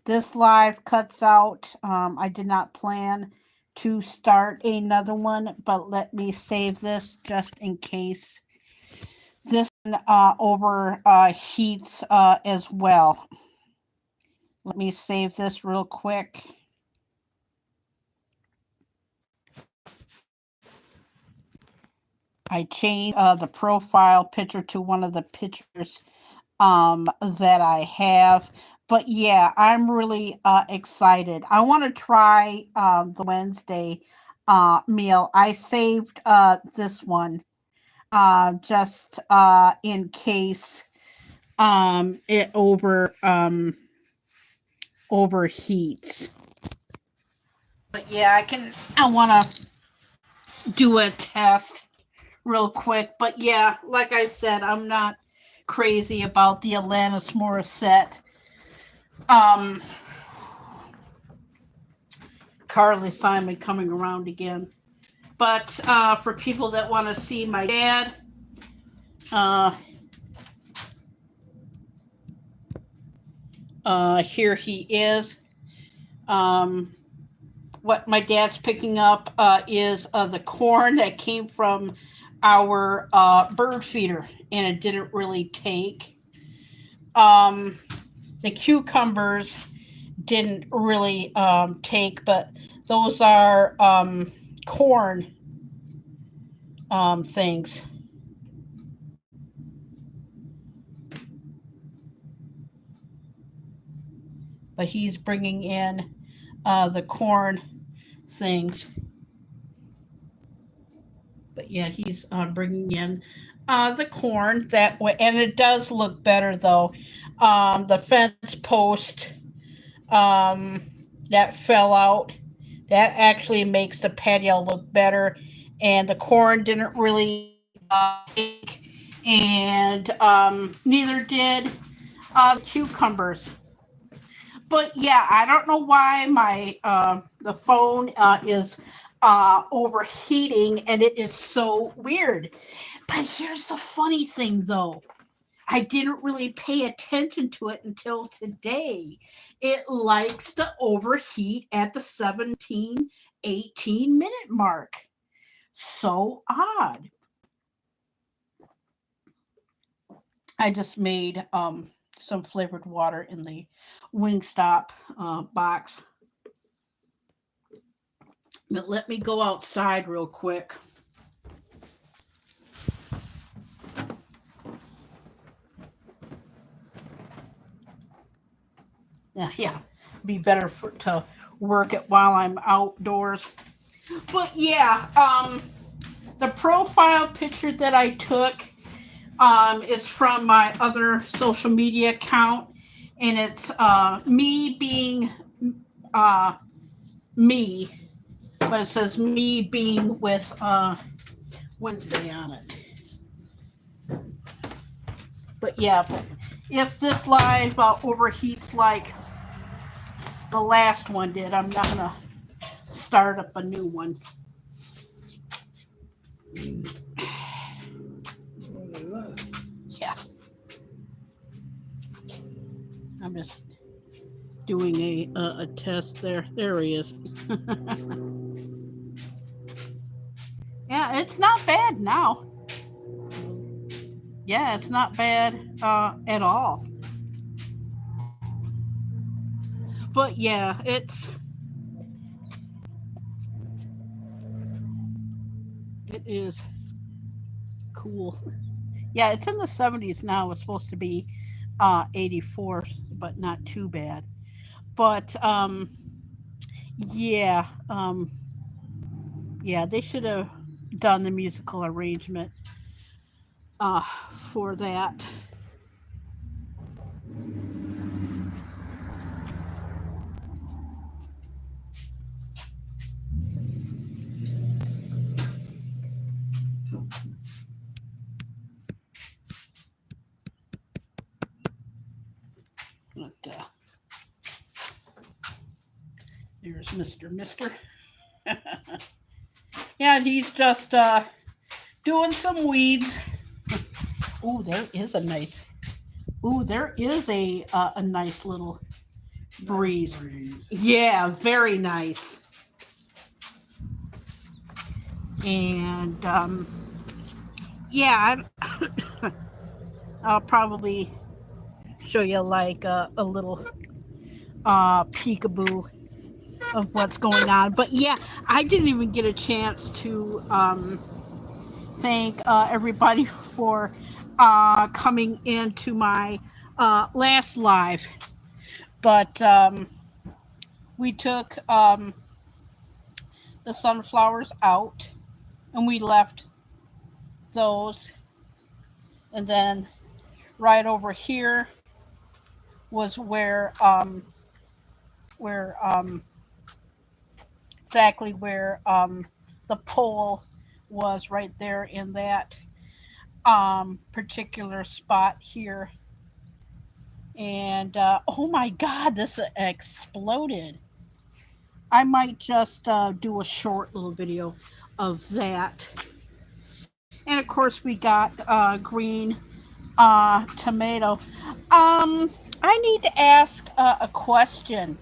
this live cuts out. I did not plan to start another one, but let me save this just in case this one overheats as well. Let me save this real quick. I changed the profile picture to one of the pictures that I have. But yeah, I'm really excited. I want to try the Wednesday meal. I saved this one just in case it overheats. But yeah, I want to do a test real quick. But yeah, like I said, I'm not crazy about the Alanis Morissette um Carly Simon coming around again. But for people that want to see my dad, uh, here he is. Um, what my dad's picking up is the corn that came from our bird feeder, and it didn't really take. Um, the cucumbers didn't really take, but those are corn things. But he's bringing in the corn things. But yeah, he's bringing in the corn that way, and it does look better though. The fence post um, that fell out, that actually makes the patio look better, and the corn didn't really take, and neither did cucumbers. But yeah, I don't know why my the phone is overheating, and it is so weird. But here's the funny thing, though. I didn't really pay attention to it until today. It likes to overheat at the 17, 18 minute mark. So odd. I just made some flavored water in the Wingstop box. But let me go outside real quick. Yeah, be better to work it while I'm outdoors. But yeah, the profile picture that I took is from my other social media account, and it's me being uh, me, but it says me being with Wednesday on it. But yeah, if this live overheats like the last one did, I'm not gonna start up a new one. Yeah, I'm just doing a test there. There he is. Yeah, it's not bad now. Yeah, it's not bad at all. But yeah, it is cool. Yeah, it's in the 70s now. It's supposed to be 84, but not too bad. But yeah, yeah, they should have done the musical arrangement for that. But, there's Mister. Yeah, he's just doing some weeds. Oh, there is a nice Ooh, there is a nice little breeze. breeze. Yeah, very nice. And yeah, I'll probably show you like a little peekaboo of what's going on. But yeah, I didn't even get a chance to thank everybody for coming into my last live. But we took the sunflowers out and we left those. And then right over here was where exactly where the pole was, right there in that particular spot here. And oh my god, this exploded. I might just do a short little video of that. And of course, we got green tomato. I need to ask a question.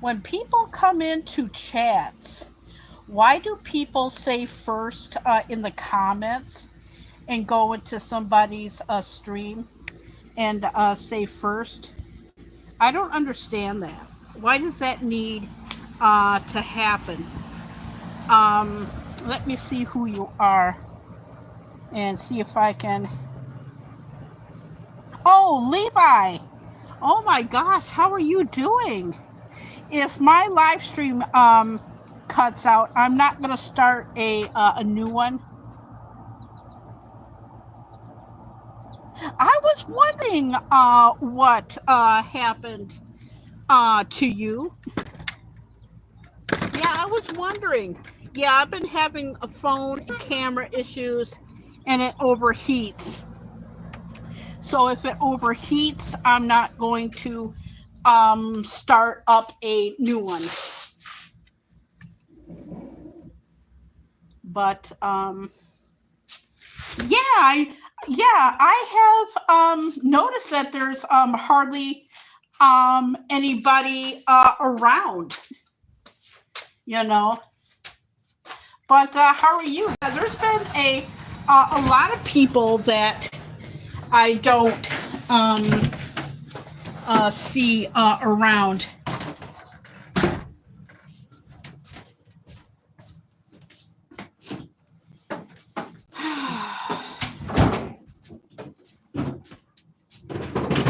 When people come into chats, why do people say first in the comments and go into somebody's stream and say first? I don't understand that. Why does that need to happen? Let me see who you are and see if I can. Oh, Levi! Oh my gosh, how are you doing? If my live stream cuts out, I'm not going to start a new one. I was wondering what happened to you. Yeah, I was wondering. Yeah, I've been having a phone and camera issues and it overheats. So if it overheats, I'm not going to start up a new one. But I have noticed that there's hardly anybody around, you know. But how are you? There's been a lot of people that I don't see around.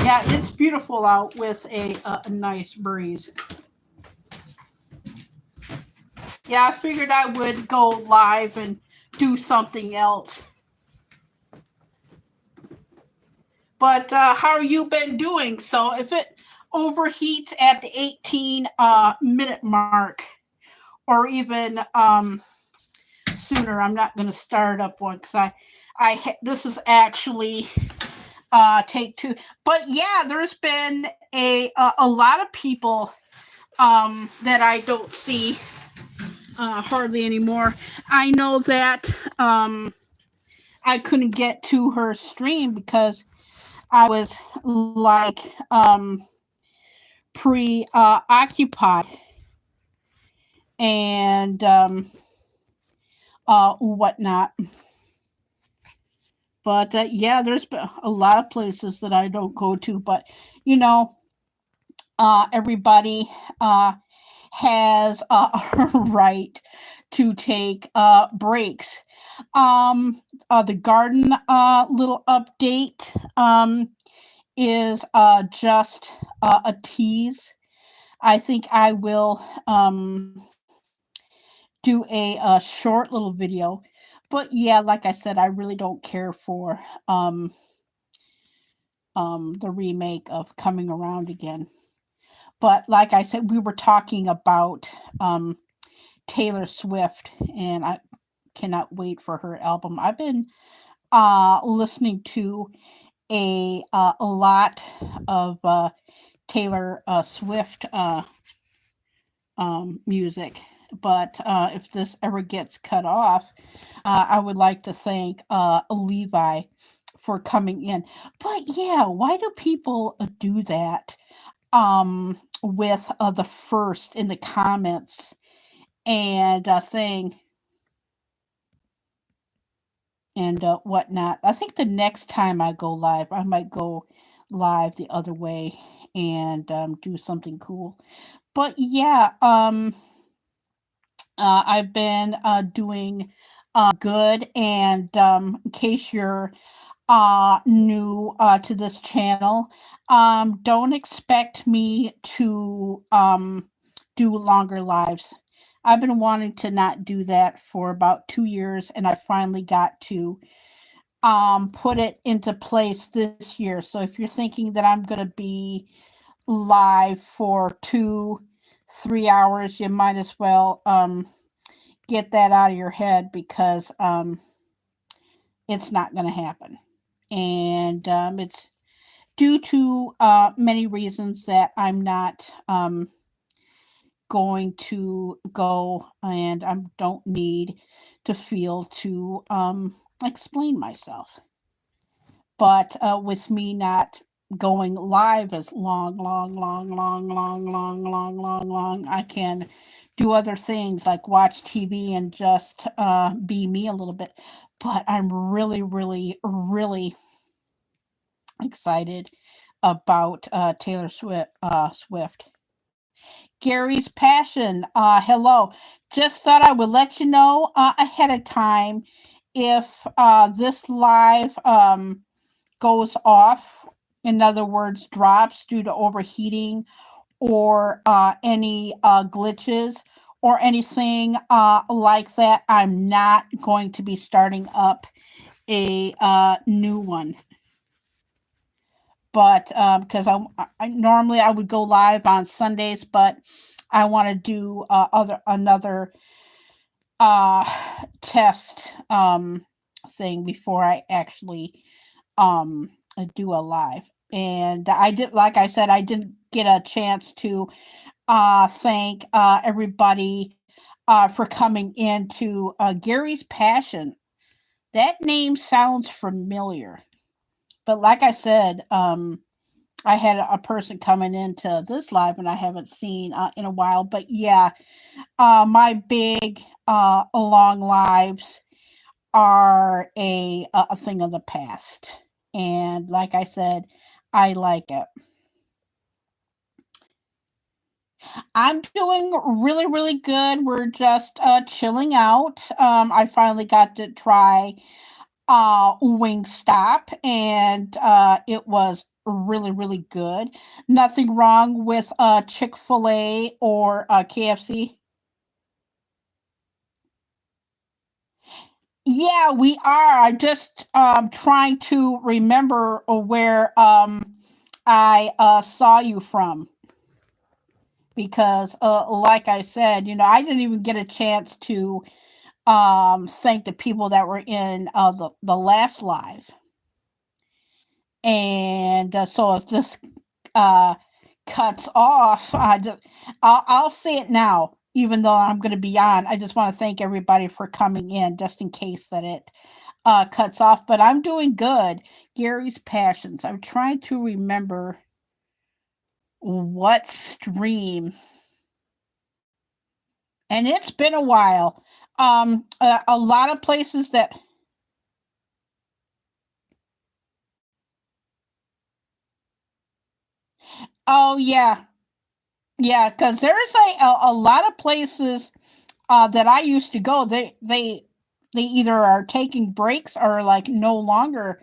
Yeah, it's beautiful out with a nice breeze. Yeah, I figured I would go live and do something else. But how are you been doing? So if it overheats at the 18 minute mark, or even sooner, I'm not going to start up one because this is actually take two. But yeah, there's been a lot of people that I don't see hardly anymore. I know that I couldn't get to her stream because I was like preoccupied and whatnot. But yeah, there's been a lot of places that I don't go to. But you know, everybody has a right to take breaks. The garden little update is just a tease. I think I will do a short little video. But yeah, like I said, I really don't care for the remake of Coming Around Again. But like I said, we were talking about Taylor Swift, and I cannot wait for her album. I've been listening to a lot of Taylor Swift music. But if this ever gets cut off, I would like to thank Levi for coming in. But yeah, why do people do that? With the first in the comments and saying and whatnot. I think the next time I go live, I might go live the other way and do something cool. But yeah, I've been doing good. And in case you're new to this channel, don't expect me to do longer lives. I've been wanting to not do that for about 2 years, and I finally got to put it into place this year. So if you're thinking that I'm going to be live for 2 3 hours, you might as well get that out of your head, because it's not going to happen. And it's due to many reasons that I'm not going to go, and I don't need to feel to explain myself. But with me not going live as long, I can do other things like watch TV and just be me a little bit. But I'm really, really, really excited about Taylor Swift. Gary's Passion. Hello. Just thought I would let you know ahead of time if this live goes off, in other words, drops due to overheating or any glitches or anything like that. I'm not going to be starting up a new one. But because I normally I would go live on Sundays, but I want to do another test thing before I actually do a live. And I did, like I said, I didn't get a chance to thank everybody for coming into Gary's Passion. That name sounds familiar. But like I said, I had a person coming into this live and I haven't seen in a while. But yeah, my big long lives are a thing of the past. And like I said, I like it. I'm doing really, really good. We're just chilling out. I finally got to try Wingstop, and it was really, really good. Nothing wrong with Chick-fil-A or KFC. Yeah, we are. I'm just trying to remember where I saw you from, because like I said, I didn't even get a chance to thank the people that were in the last live. And so if this cuts off, I'll say it now, even though I'm going to be on. I just want to thank everybody for coming in, just in case that it cuts off. But I'm doing good. Gary's Passions. I'm trying to remember what stream, and it's been a while. A lot of places that. Oh yeah, yeah, because there's a lot of places that I used to go. They either are taking breaks or like no longer.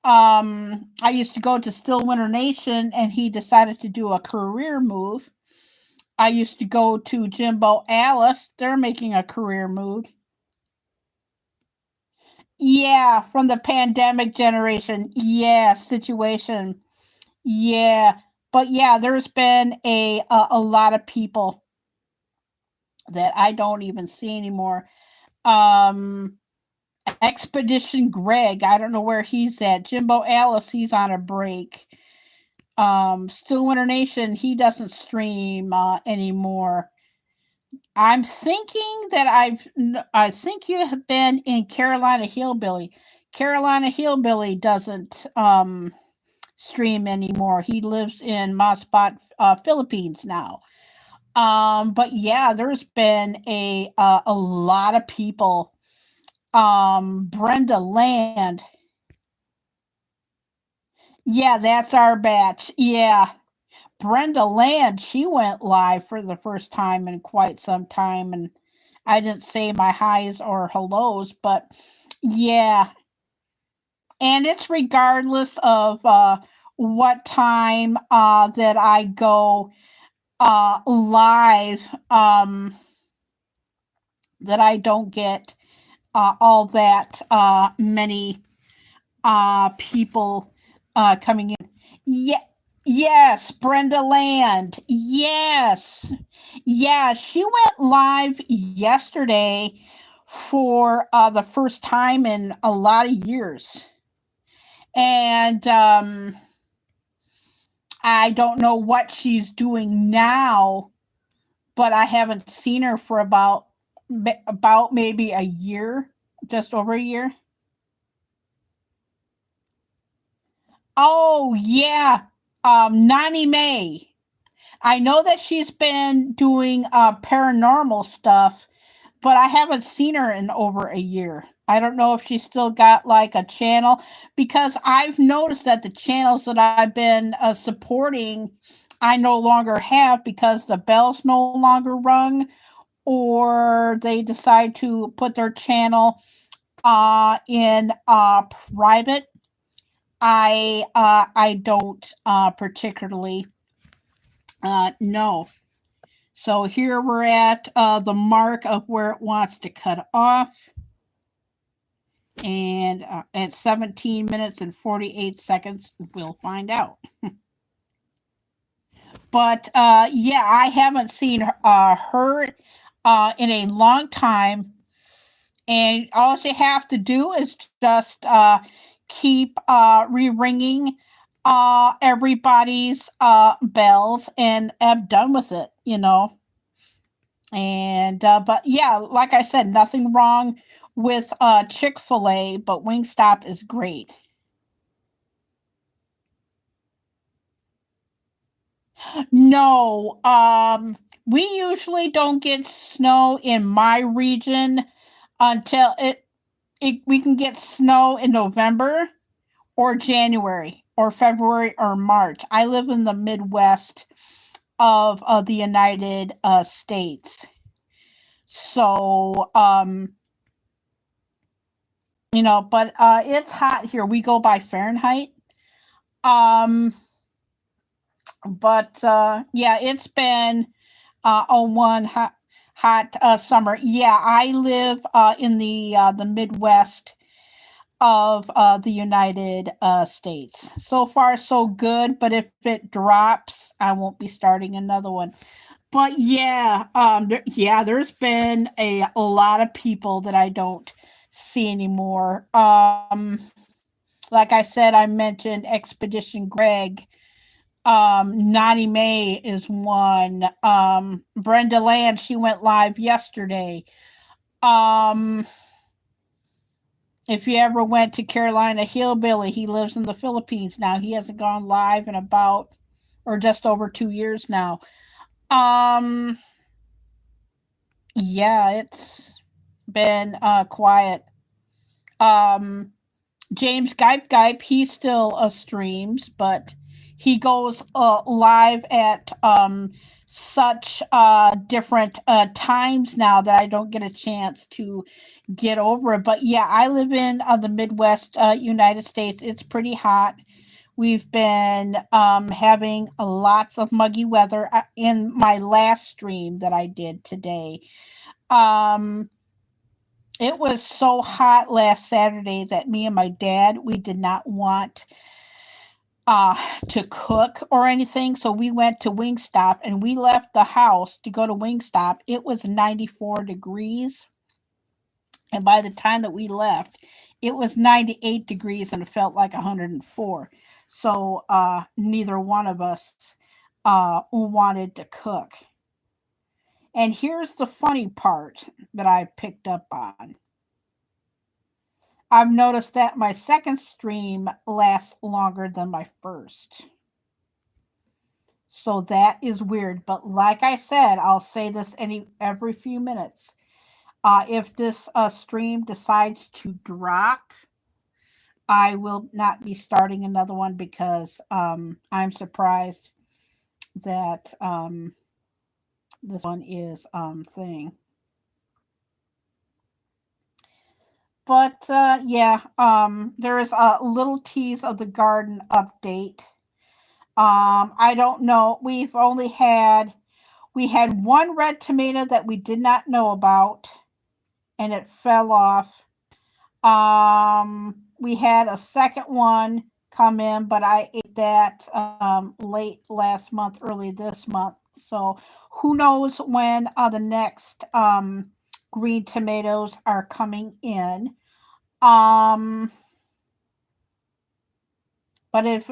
I used to go to Still Winter Nation, and he decided to do a career move. I used to go to Jimbo Alice. They're making a career move. Yeah, from the pandemic generation. Yeah, situation. Yeah, but yeah, there's been a lot of people that I don't even see anymore. Um, Expedition Greg, I don't know where he's at. Jimbo Alice, he's on a break. Still Winter Nation, he doesn't stream anymore. I'm thinking that I think you have been in Carolina Hillbilly. Carolina Hillbilly doesn't stream anymore. He lives in Masbate, Philippines now. But yeah, there's been a lot of people. Brenda Land. Yeah, that's our batch. Yeah. Brenda Land, she went live for the first time in quite some time, and I didn't say my highs or hellos, but yeah. And it's regardless of what time that I go live, that I don't get all that many people coming in. Yeah, yes, Brenda Land. Yes, yeah, she went live yesterday for the first time in a lot of years, and I don't know what she's doing now, but I haven't seen her for about maybe a year, just over a year. Oh yeah, Nani May. I know that she's been doing paranormal stuff, but I haven't seen her in over a year. I don't know if she's still got like a channel, because I've noticed that the channels that I've been supporting, I no longer have because the bells no longer rung, or they decide to put their channel in private. I don't particularly know. So here we're at the mark of where it wants to cut off. And at 17 minutes and 48 seconds, we'll find out. But yeah, I haven't seen her in a long time. And all you have to do is just keep re ringing everybody's bells, and I'm done with it, you know. And but yeah, like I said, nothing wrong with Chick-fil-A, but Wingstop is great. No, we usually don't get snow in my region until we can get snow in November or January or February or March. I live in the Midwest of the United States. So, but it's hot here. We go by Fahrenheit. Um, but yeah, it's been one hot summer. Yeah, I live in the Midwest of the United States. So far, so good. But if it drops, I won't be starting another one. But yeah, yeah, there's been a lot of people that I don't see anymore. Like I said, I mentioned Expedition Greg. Nani May is one. Brenda Land, she went live yesterday. Um, if you ever went to Carolina Hillbilly, he lives in the Philippines now. He hasn't gone live in about or just over 2 years now. Um, yeah, it's been quiet. Um, James Gipe, he still streams, but he goes live at such different times now that I don't get a chance to get over it. But yeah, I live in the Midwest United States. It's pretty hot. We've been having lots of muggy weather in my last stream that I did today. Um, it was so hot last Saturday that me and my dad, we did not want uh to cook or anything, so we went to Wingstop, and we left the house to go to Wingstop. It was 94 degrees, and by the time that we left, it was 98 degrees, and it felt like 104. So neither one of us wanted to cook. And here's the funny part that I picked up on. I've noticed that my second stream lasts longer than my first. So that is weird. But like I said, I'll say this every few minutes. If this stream decides to drop, I will not be starting another one because I'm surprised that this one is thing. But yeah, there is a little tease of the garden update. I don't know. We had one red tomato that we did not know about, and it fell off. We had a second one come in, but I ate that late last month, early this month. So who knows when the next green tomatoes are coming in. Um, but if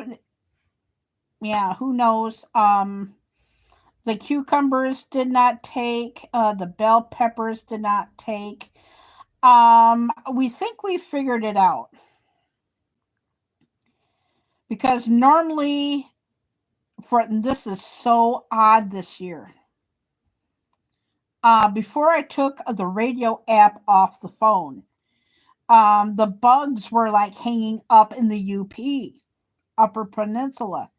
yeah, who knows? The cucumbers did not take. The bell peppers did not take. We think we figured it out because normally for this is so odd this year. Before I took the radio app off the phone, the bugs were like hanging up in the UP, Upper Peninsula.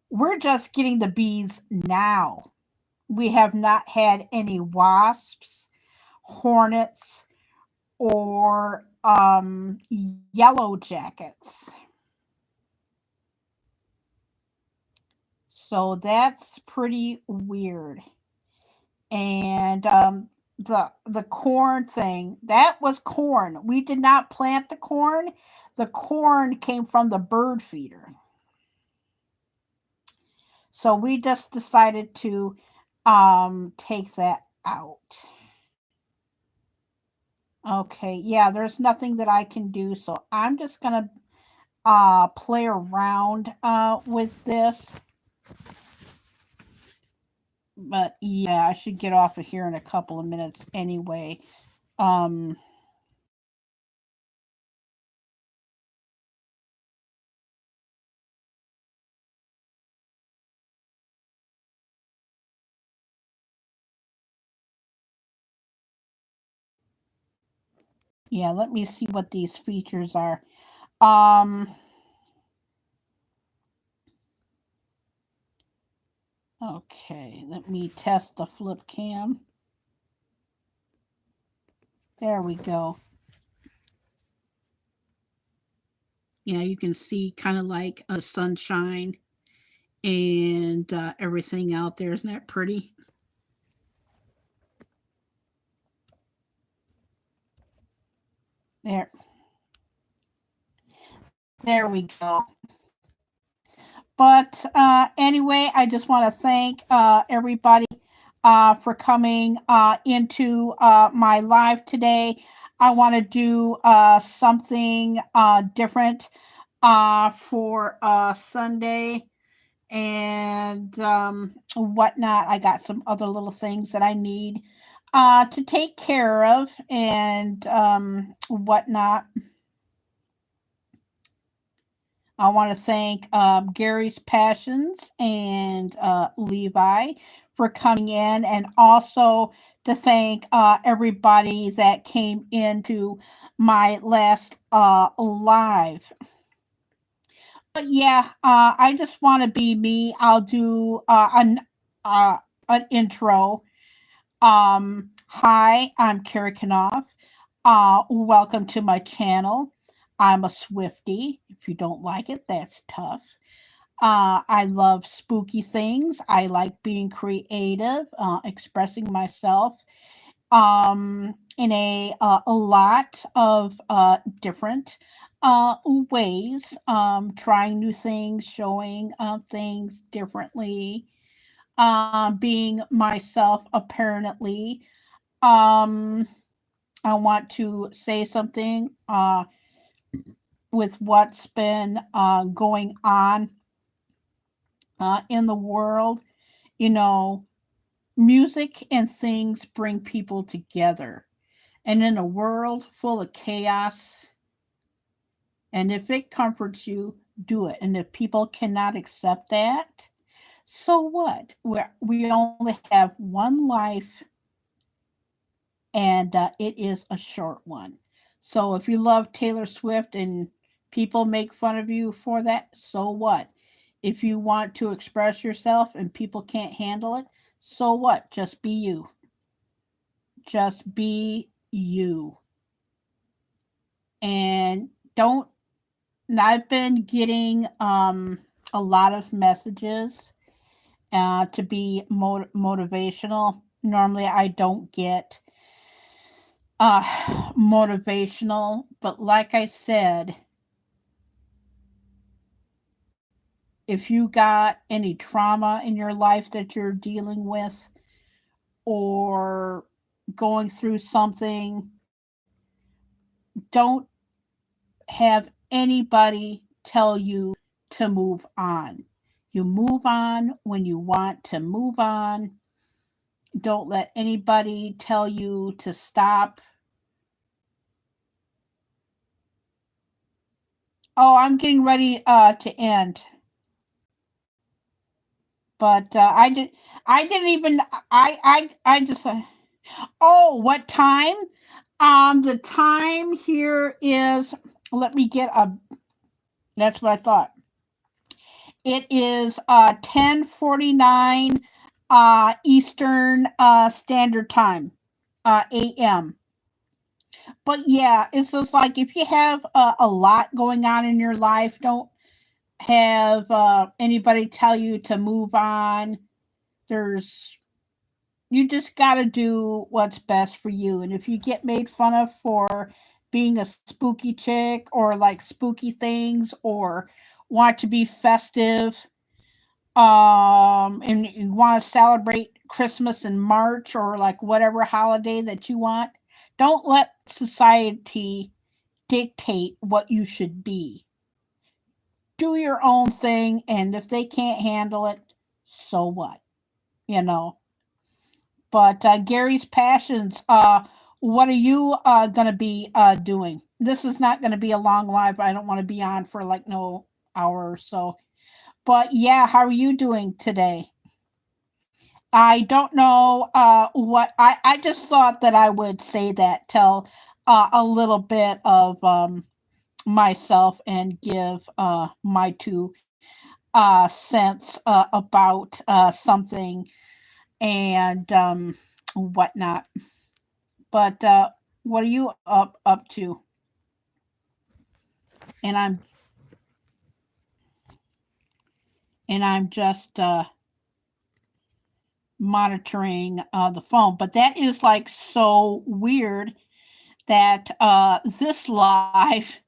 We're just getting the bees now. We have not had any wasps, hornets, or yellow jackets. So that's pretty weird. And the corn thing, that was corn. We did not plant the corn. The corn came from the bird feeder. So we just decided to take that out. Okay, yeah, there's nothing that I can do, so I'm just gonna play around with this. But yeah, I should get off of here in a couple of minutes anyway. Um, yeah, let me see what these features are. Um, okay, let me test the flip cam. There we go. Yeah, you can see kind of like a sunshine and everything out there. Isn't that pretty? There, there we go. But anyway, I just want to thank everybody for coming into my live today. I want to do something different for Sunday and whatnot. I got some other little things that I need to take care of and whatnot. I want to thank Gary's Passions and Levi for coming in, and also to thank everybody that came into my last live. But yeah, I just want to be me. I'll do an intro. Hi, I'm Kerry Knauf. Welcome to my channel. I'm a Swiftie. If you don't like it, that's tough. I love spooky things. I like being creative, expressing myself in a lot of different ways, trying new things, showing things differently, being myself apparently. Um, I want to say something with what's been going on in the world. You know, music and things bring people together. And in a world full of chaos, And if it comforts you, do it. And if people cannot accept that, so what? We only have one life, and it is a short one. So if you love Taylor Swift and people make fun of you for that, so what? If you want to express yourself and people can't handle it, so what? Just be you. Just be you. And don't, and I've been getting a lot of messages to be motivational. Normally, I don't get uh, motivational, but like I said, if you got any trauma in your life that you're dealing with or going through something, don't have anybody tell you to move on. You move on when you want to move on. Don't let anybody tell you to stop. Oh, I'm getting ready to end, but I didn't even I just oh, what time? The time here is, let me get a, that's what I thought. It is 10:49 Eastern Standard Time, AM. But yeah, it's just like if you have a lot going on in your life, don't have anybody tell you to move on. There's, you just got to do what's best for you. And if you get made fun of for being a spooky chick or like spooky things or want to be festive, and you want to celebrate Christmas in March or like whatever holiday that you want, don't let society dictate what you should be. Do your own thing, and if they can't handle it, so what? You know. But Gary's passions. What are you gonna be doing? This is not gonna be a long live. I don't want to be on for like no hour or so. But yeah, how are you doing today? I don't know what I just thought that I would say that, tell a little bit of myself and give my 2 cents about something and whatnot. But what are you up to? And I'm just monitoring the phone. But that is like so weird that this live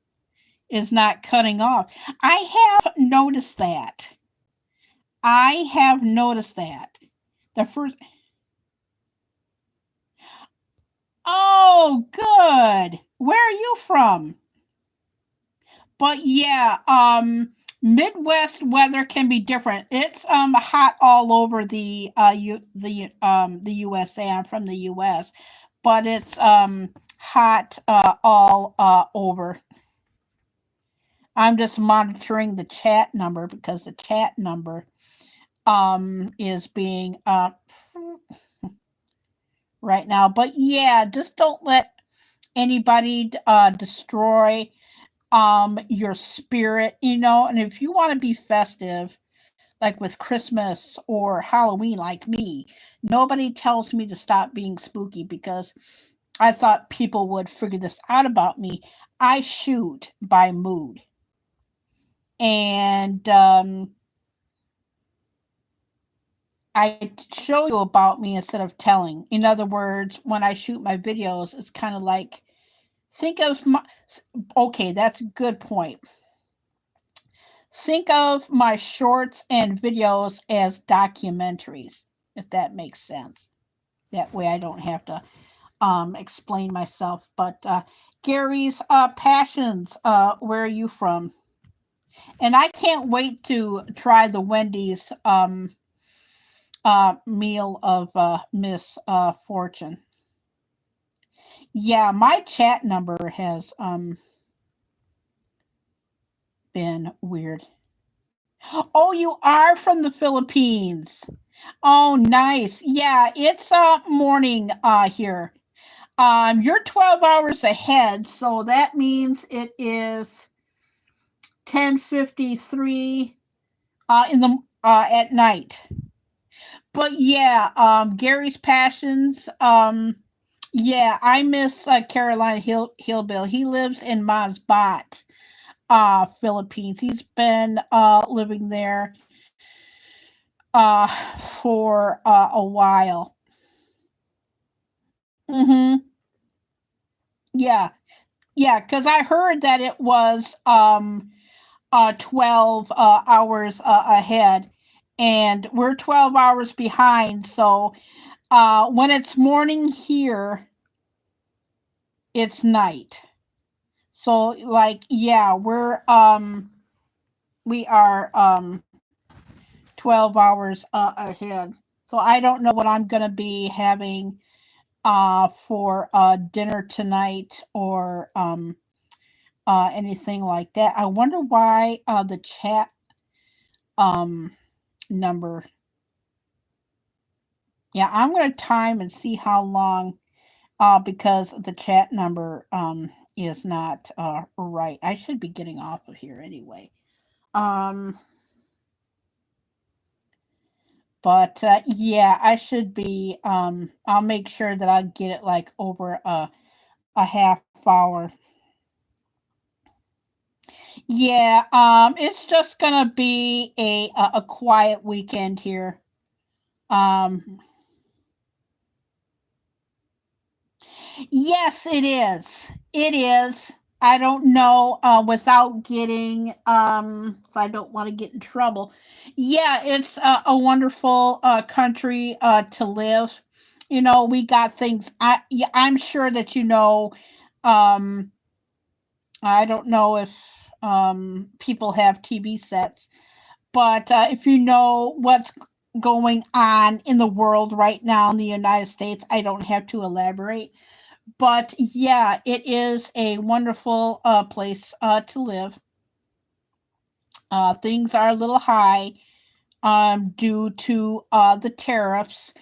is not cutting off. I have noticed that. I have noticed that. The first, oh, good. Where are you from? But yeah, Midwest weather can be different. It's hot all over the USA. I'm from the US, but it's hot all over. I'm just monitoring the chat number because the chat number is being right now. But yeah, just don't let anybody destroy your spirit, you know. And if you want to be festive, like with Christmas or Halloween, like me, nobody tells me to stop being spooky because I thought people would figure this out about me. I shoot by mood. And I show you about me instead of telling. In other words, when I shoot my videos, it's kind of like, think of my, okay, that's a good point. Think of my shorts and videos as documentaries, if that makes sense. That way I don't have to explain myself. But Gary's passions, where are you from? And I can't wait to try the Wendy's meal of Miss Fortune. Yeah, my chat number has been weird. Oh, you are from the Philippines. Oh, nice. Yeah, it's morning here. You're 12 hours ahead, so that means it is 10:53 in the at night. But yeah, Gary's Passions. Yeah, I miss Carolina Hillbill. He lives in Masbate, Philippines. He's been living there for a while. Mm-hmm. Yeah, yeah, because I heard that it was 12 hours ahead, and we're 12 hours behind. So when it's morning here, it's night. So like yeah, we are 12 hours ahead. So I don't know what I'm gonna be having for dinner tonight or anything like that. I wonder why the chat um number. Yeah, I'm gonna time and see how long because the chat number is not right. I should be getting off of here anyway. Um but yeah, I should be I'll make sure that I get it like over a half hour. Yeah, it's just gonna be a quiet weekend here. Um Yes, it is. It is. I don't know without getting if I don't want to get in trouble. Yeah, it's a wonderful country to live. You know, we got things. Yeah, I'm sure that you know. Um, I don't know if people have TV sets, but if you know what's going on in the world right now in the United States, I don't have to elaborate, but yeah, it is a wonderful place to live. Things are a little high due to the tariffs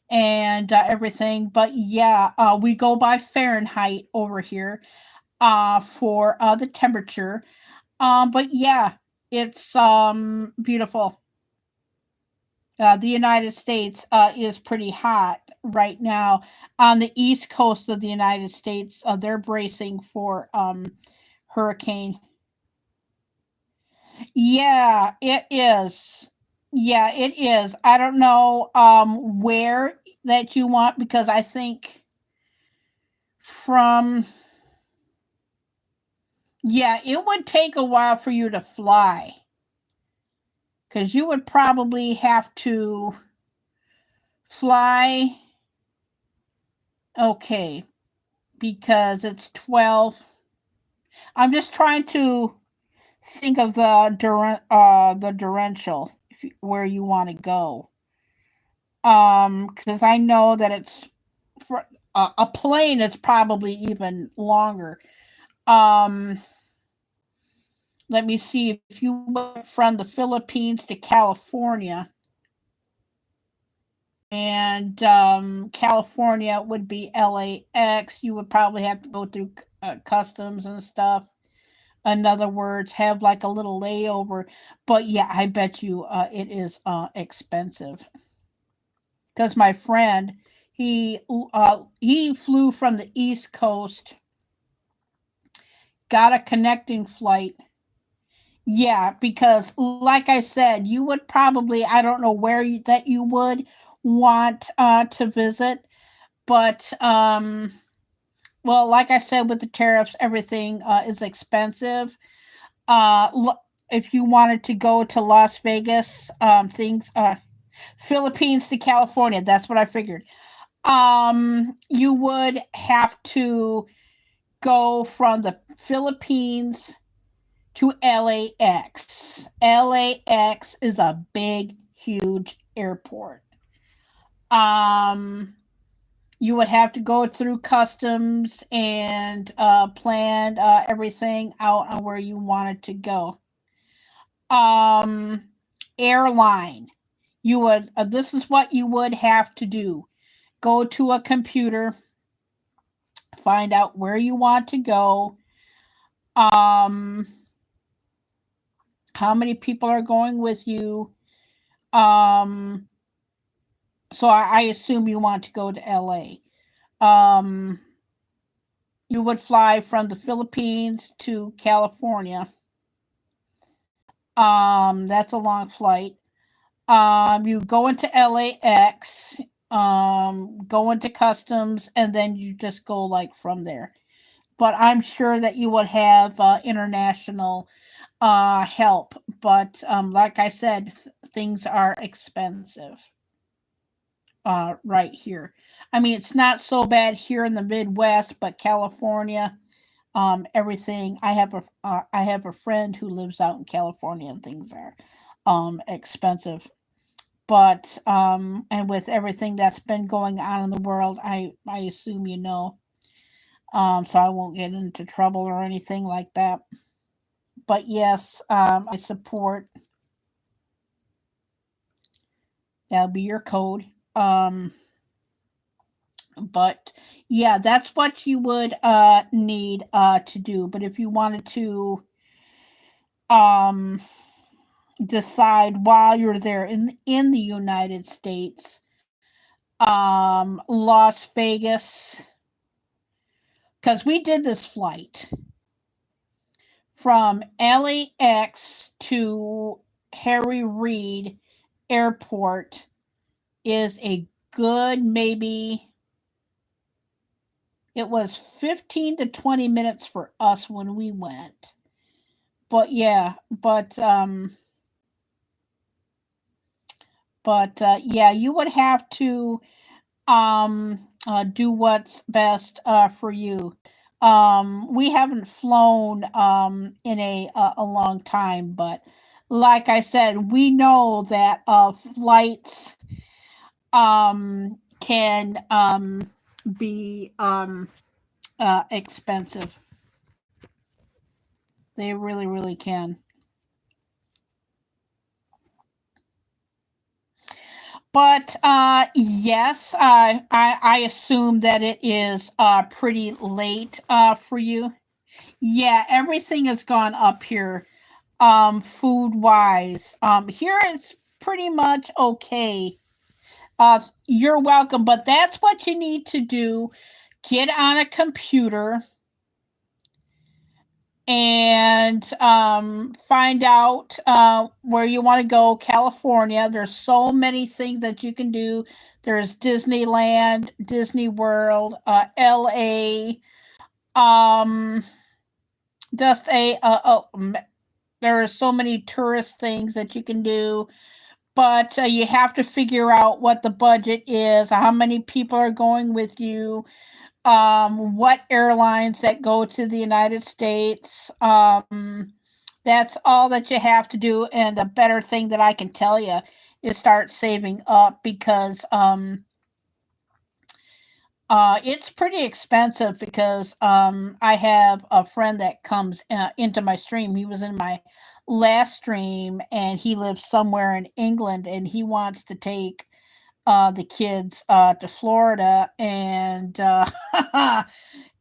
and everything, but yeah, we go by Fahrenheit over here for the temperature. But yeah, it's beautiful. The United States is pretty hot right now. On the east coast of the United States, they're bracing for hurricane. Yeah, it is. Yeah, it is. I don't know where that you want because I think from yeah, it would take a while for you to fly because you would probably have to fly. Okay, because it's 12. I'm just trying to think of the differential where you want to go. Because I know that it's for a plane. It's probably even longer. Um, let me see if you went from the Philippines to California, and California would be LAX. You would probably have to go through customs and stuff. In other words, have like a little layover. But yeah, I bet you it is expensive. Because my friend, he flew from the East Coast, got a connecting flight. Yeah, because like I said, you would probably I don't know where that you would want to visit, but well, like I said, with the tariffs, everything is expensive. If you wanted to go to Las Vegas, things Philippines to California. That's what I figured. You would have to go from the Philippines to LAX. LAX is a big, huge airport. Um, you would have to go through customs and plan everything out on where you wanted to go. um, airline. You would, this is what you would have to do: go to a computer, find out where you want to go, um, how many people are going with you. Um, so I assume you want to go to LA. Um, you would fly from the Philippines to California. That's a long flight. You go into LAX, go into customs, and then you just go like from there. But I'm sure that you would have international help. But like I said, things are expensive right here. I mean, it's not so bad here in the Midwest, but California, everything. I have a friend who lives out in California, and things are expensive. But and with everything that's been going on in the world, I assume you know. So I won't get into trouble or anything like that. But yes, I support. That'll be your code. But yeah, that's what you would need to do. But if you wanted to um decide while you're there in the United States, Las Vegas, because we did this flight from LAX to Harry Reid Airport, is a good, maybe it was 15 to 20 minutes for us when we went. But yeah, yeah, you would have to do what's best for you. We haven't flown in a long time, but like I said, we know that flights can be expensive. They really, really can. But yes, I assume that it is pretty late for you. Yeah, everything has gone up here, food wise. Here it's pretty much okay. You're welcome, but that's what you need to do. Get on a computer and find out where you want to go. California, there's so many things that you can do. There's Disneyland, Disney World, LA, um just there are so many tourist things that you can do. But you have to figure out what the budget is, how many people are going with you, what airlines that go to the United States. That's all that you have to do. And the better thing that I can tell you is start saving up, because it's pretty expensive. Because I have a friend that comes into my stream. He was in my last stream, and he lives somewhere in England, and he wants to take the kids to Florida, and yeah,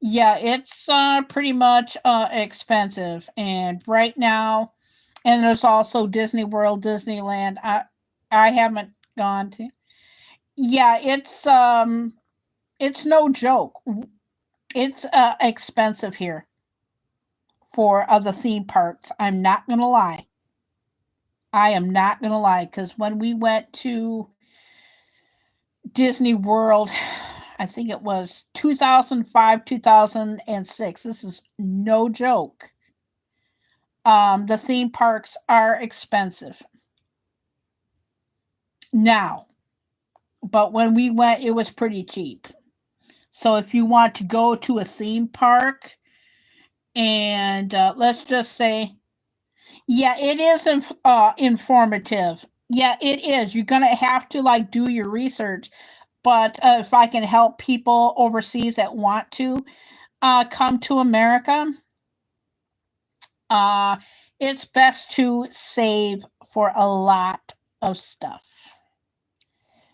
it's pretty much expensive. And right now, and there's also Disney World, Disneyland. I haven't gone to. Yeah, it's no joke. It's expensive here for other theme parks. I'm not gonna lie. I am not gonna lie, because when we went to Disney World, I think it was 2005, 2006. This is no joke. The theme parks are expensive now, but when we went, it was pretty cheap. So if you want to go to a theme park, and let's just say, yeah, it is informative. Yeah, it is. You're gonna have to like do your research. But if I can help people overseas that want to come to America, uh, it's best to save for a lot of stuff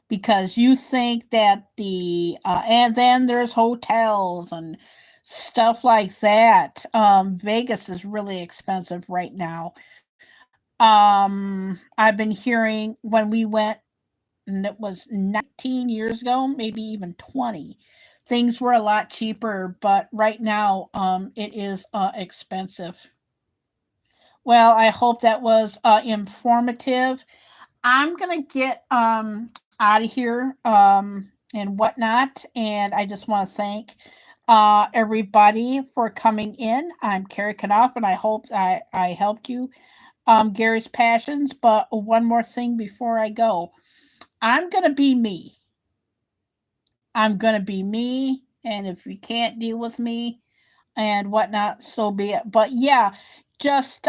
because you think that and then there's hotels and stuff like that. Vegas is really expensive right now. I've been hearing when we went, and it was 19 years ago, maybe even 20. Things were a lot cheaper, but right now, it is expensive. Well, I hope that was informative. I'm gonna get out of here and whatnot, and I just want to thank everybody for coming in. I'm Carrie Knauf, and I hope I helped you Gary's passions. But one more thing before I go, I'm gonna be me. I'm gonna be me, and if you can't deal with me and whatnot, so be it. But yeah, just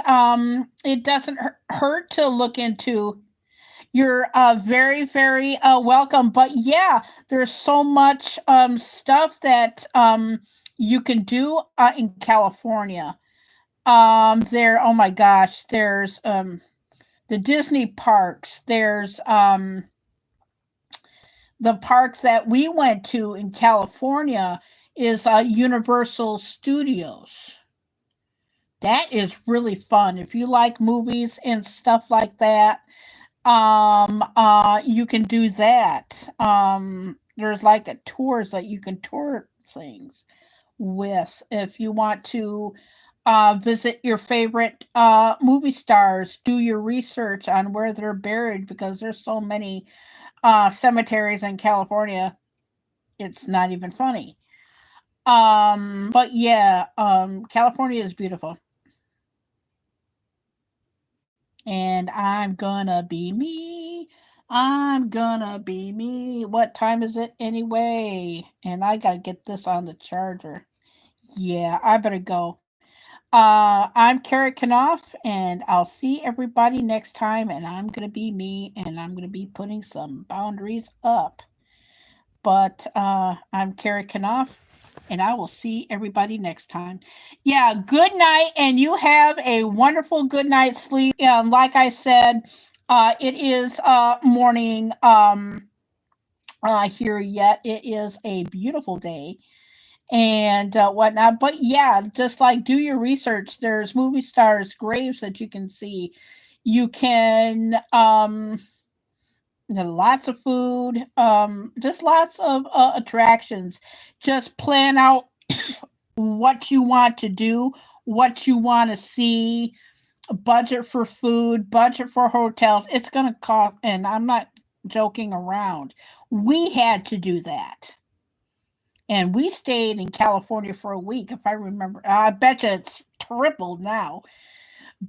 it doesn't hurt to look into. You're very, very welcome. But yeah, there's so much stuff that you can do in California. Oh my gosh, there's the Disney parks. There's the parks that we went to in California is Universal Studios. That is really fun. If you like movies and stuff like that, you can do that. There's like a tours that you can tour things with if you want to visit your favorite movie stars, do your research on where they're buried because there's so many cemeteries in California. It's not even funny. But yeah, California is beautiful. And I'm gonna be me. I'm gonna be me. What time is it anyway? And I gotta get this on the charger. Yeah, I better go. I'm Carrie Knauf, and I'll see everybody next time. And I'm gonna be me, and I'm gonna be putting some boundaries up. But I'm Carrie Knauf, and I will see everybody next time. Yeah, good night, and you have a wonderful good night's sleep. Like I said, it is morning here yet. It is a beautiful day and whatnot. But yeah, just like do your research. There's movie stars' graves that you can see. You can lots of food, just lots of attractions. Just plan out what you want to do, what you want to see, budget for food, budget for hotels. It's going to cost, and I'm not joking around. We had to do that. And we stayed in California for a week, if I remember. I bet you it's tripled now.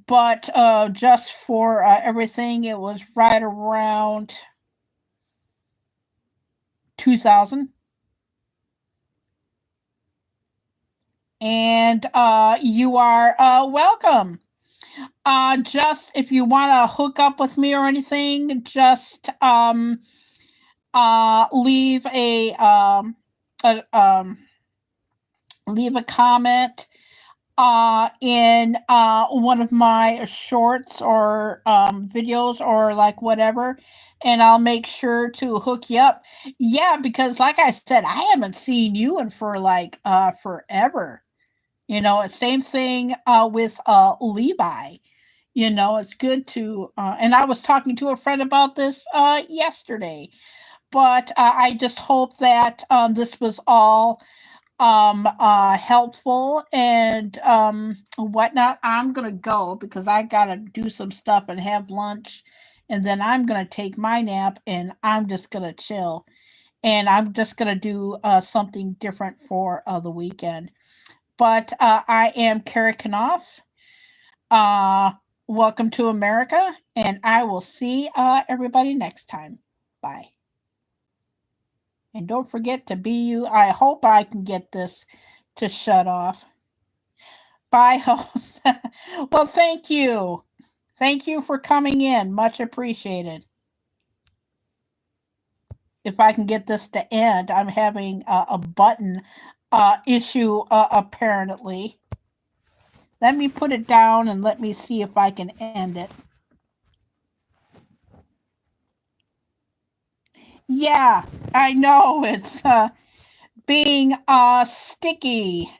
But just for everything, it was right around 2000. And you are welcome. Just if you want to hook up with me or anything, just leave leave a comment in one of my shorts or videos or like whatever, and I'll make sure to hook you up. Yeah, because like I said, I haven't seen you in for like forever. Same thing with Levi. It's good to and I was talking to a friend about this yesterday. But I just hope that this was all helpful and whatnot. I'm gonna go because I gotta do some stuff and have lunch, and then I'm gonna take my nap and I'm just gonna chill, and I'm just gonna do something different for the weekend. But I am Kara Knopf. Uh, Welcome to America, and I will see everybody next time. Bye. And don't forget to be you. I hope I can get this to shut off. Bye, host. Well, thank you. Thank you for coming in. Much appreciated. If I can get this to end, I'm having a button issue apparently. Let me put it down and let me see if I can end it. Yeah, I know it's being sticky.